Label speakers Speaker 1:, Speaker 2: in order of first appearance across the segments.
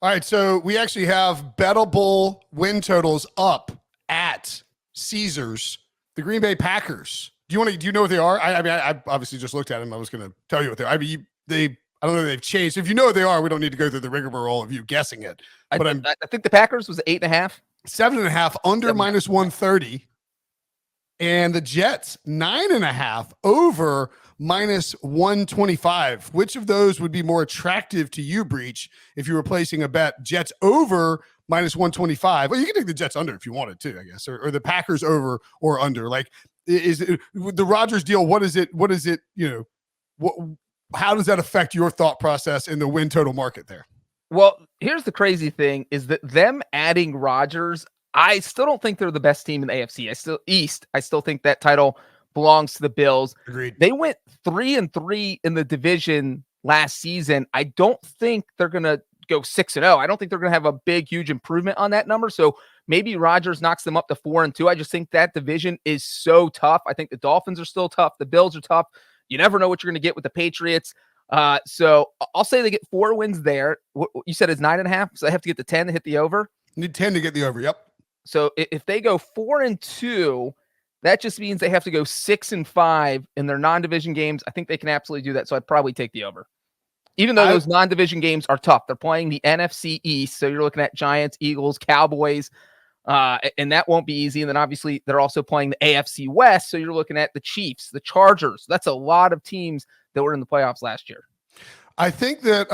Speaker 1: All right, so we actually have bettable win totals up at Caesars. The Green Bay Packers. Do you know what they are? I obviously just looked at them. I was going to tell you what they are. I mean, I don't know if they've changed. If you know what they are, we don't need to go through the rigmarole of you guessing it. But
Speaker 2: I think the Packers was 8.5.
Speaker 1: 7.5 under minus 130. And the Jets 9.5 over minus 125. Which of those would be more attractive to you, Breech, if you were placing a bet? Jets over minus 125. Well, you can take the Jets under if you wanted to, I guess, or the Packers over or under. Like, is it, the Rodgers deal? What is it? How does that affect your thought process in the win total market there?
Speaker 2: Well, here's the crazy thing is that them adding Rodgers, I still don't think they're the best team in the AFC. I still think that title belongs to the Bills.
Speaker 1: Agreed.
Speaker 2: They went 3-3 in the division last season. I don't think they're going to go 6-0. I don't think they're going to have a big, huge improvement on that number. So maybe Rodgers knocks them up to 4-2. I just think that division is so tough. I think the Dolphins are still tough. The Bills are tough. You never know what you're going to get with the Patriots. So I'll say they get 4 wins there. What you said is 9.5. So they have to get to 10 to hit the over.
Speaker 1: You need 10 to get the over. Yep.
Speaker 2: So if they go 4-2, that just means they have to go 6-5 in their non-division games. I think they can absolutely do that. So I'd probably take the over. Even though those non-division games are tough. They're playing the NFC East. So you're looking at Giants, Eagles, Cowboys, and that won't be easy. And then obviously they're also playing the AFC West. So you're looking at the Chiefs, the Chargers. That's a lot of teams that were in the playoffs last year.
Speaker 1: I think that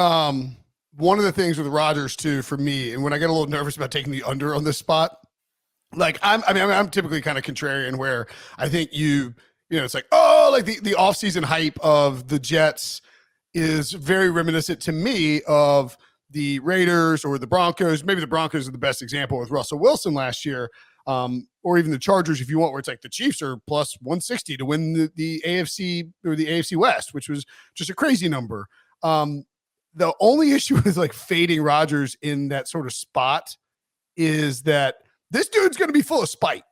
Speaker 1: one of the things with Rodgers too, for me, and when I get a little nervous about taking the under on this spot, like I'm typically kind of contrarian where I think it's like, the offseason hype of the Jets is very reminiscent to me of the Raiders or the Broncos. Maybe the Broncos are the best example with Russell Wilson last year, or even the Chargers, if you want, where it's like the Chiefs are plus 160 to win the AFC or the AFC West, which was just a crazy number. The only issue with like fading Rodgers in that sort of spot is that this dude's going to be full of spite.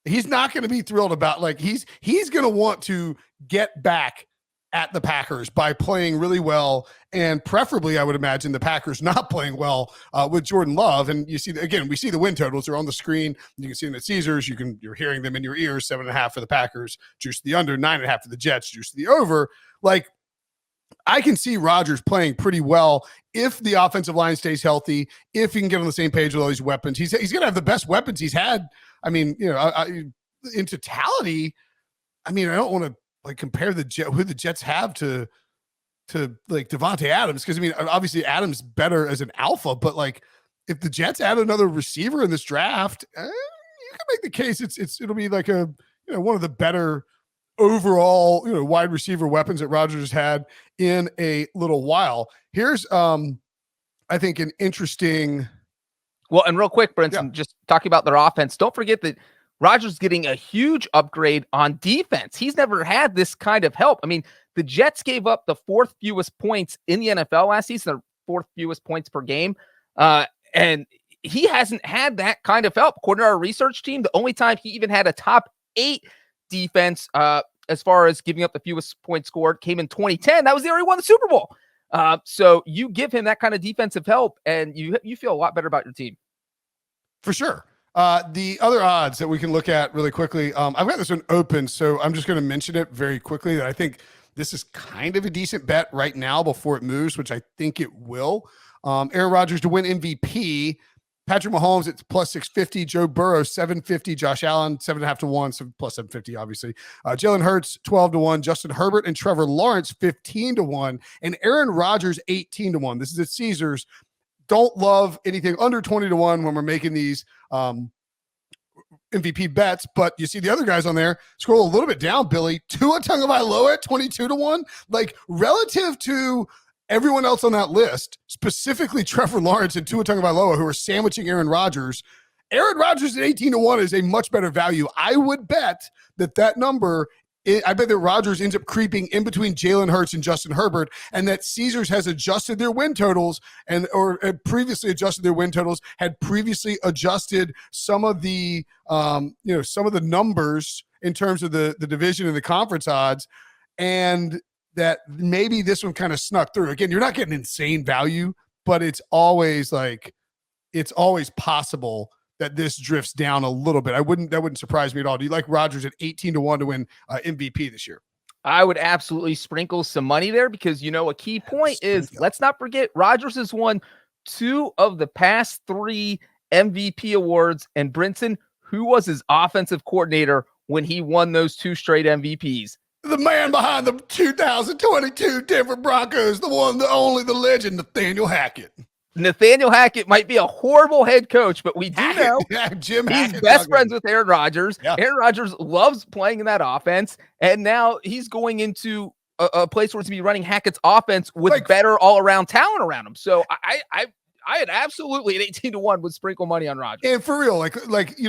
Speaker 1: He's not going to be thrilled about, like, he's going to want to get back at the Packers by playing really well, and preferably, I would imagine, the Packers not playing well with Jordan Love. And you see, again, we see the win totals are on the screen. You can see them at Caesars. You're hearing them in your ears. 7.5 for the Packers, juice the under. 9.5 for the Jets, juice the over. Like, I can see Rodgers playing pretty well if the offensive line stays healthy, if he can get on the same page with all these weapons. He's going to have the best weapons he's had. I mean, in totality, I mean, I don't want to like compare who the Jets have to like Devontae Adams, because I mean, obviously Adams better as an alpha, but like if the Jets add another receiver in this draft, you can make the case it'll be like one of the better overall, wide receiver weapons that Rodgers has had in a little while. Here's, I think, an interesting.
Speaker 2: Well, and real quick, Brinson, just talking about their offense. Don't forget that Rodgers getting a huge upgrade on defense. He's never had this kind of help. I mean, the Jets gave up the 4th fewest points in the NFL last season, their 4th fewest points per game. And he hasn't had that kind of help. According to our research team, the only time he even had a top 8 defense as far as giving up the fewest points scored came in 2010. That was the year he won the Super Bowl. So you give him that kind of defensive help and you feel a lot better about your team.
Speaker 1: For sure. The other odds that we can look at really quickly, I've got this one open, so I'm just going to mention it very quickly, that I think this is kind of a decent bet right now before it moves, which I think it will. Aaron Rodgers to win MVP. Patrick Mahomes, it's plus 650. Joe Burrow, 750. Josh Allen, 7.5 to 1, so plus 750, obviously. Jalen Hurts, 12 to 1. Justin Herbert and Trevor Lawrence, 15 to 1. And Aaron Rodgers, 18 to 1. This is at Caesars. Don't love anything under 20 to 1 when we're making these MVP bets, but you see the other guys on there. Scroll a little bit down, Billy. Tua Tagovailoa at 22 to 1. Like, relative to everyone else on that list, specifically Trevor Lawrence and Tua Tagovailoa, who are sandwiching Aaron Rodgers at 18 to 1 is a much better value. I would bet that number, I bet that Rodgers ends up creeping in between Jalen Hurts and Justin Herbert, and that Caesars has adjusted their win totals or previously adjusted their win totals, had previously adjusted some of the some of the numbers in terms of the division and the conference odds, and that maybe this one kind of snuck through. Again, you're not getting insane value but it's always possible that this drifts down a little bit. That wouldn't surprise me at all. Do you like Rodgers at 18-1 to win MVP this year?
Speaker 2: I would absolutely sprinkle some money there because, a key point is, let's not forget, Rodgers has won 2 of the past 3 MVP awards. And Brinson, who was his offensive coordinator when he won those 2 straight MVPs?
Speaker 1: The man behind the 2022 Denver Broncos, the one, the only, the legend, Nathaniel Hackett.
Speaker 2: Nathaniel Hackett might be a horrible head coach, but we do know
Speaker 1: Jim
Speaker 2: he's
Speaker 1: Hackett,
Speaker 2: best friends with Aaron Rodgers.
Speaker 1: Yeah.
Speaker 2: Aaron Rodgers loves playing in that offense, and now he's going into a place where it's going to be running Hackett's offense with better all-around talent around him. So I had absolutely at 18-1 would sprinkle money on Rodgers.
Speaker 1: And for real,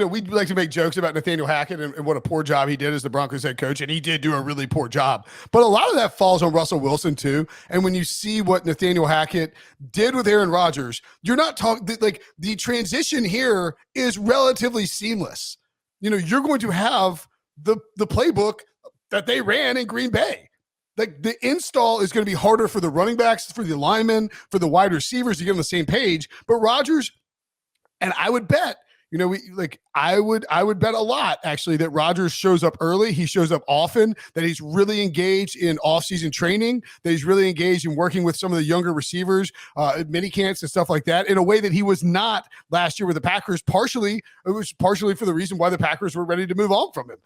Speaker 1: we'd like to make jokes about Nathaniel Hackett and what a poor job he did as the Broncos head coach, and he did do a really poor job. But a lot of that falls on Russell Wilson too. And when you see what Nathaniel Hackett did with Aaron Rodgers, you're not talking the transition here is relatively seamless. You're going to have the playbook that they ran in Green Bay. The install is going to be harder for the running backs, for the linemen, for the wide receivers to get on the same page. But Rodgers, and I would bet, I would bet a lot actually that Rodgers shows up early. He shows up often, that he's really engaged in off-season training, that he's really engaged in working with some of the younger receivers, mini camps and stuff like that in a way that he was not last year with the Packers. It was partially for the reason why the Packers were ready to move on from him.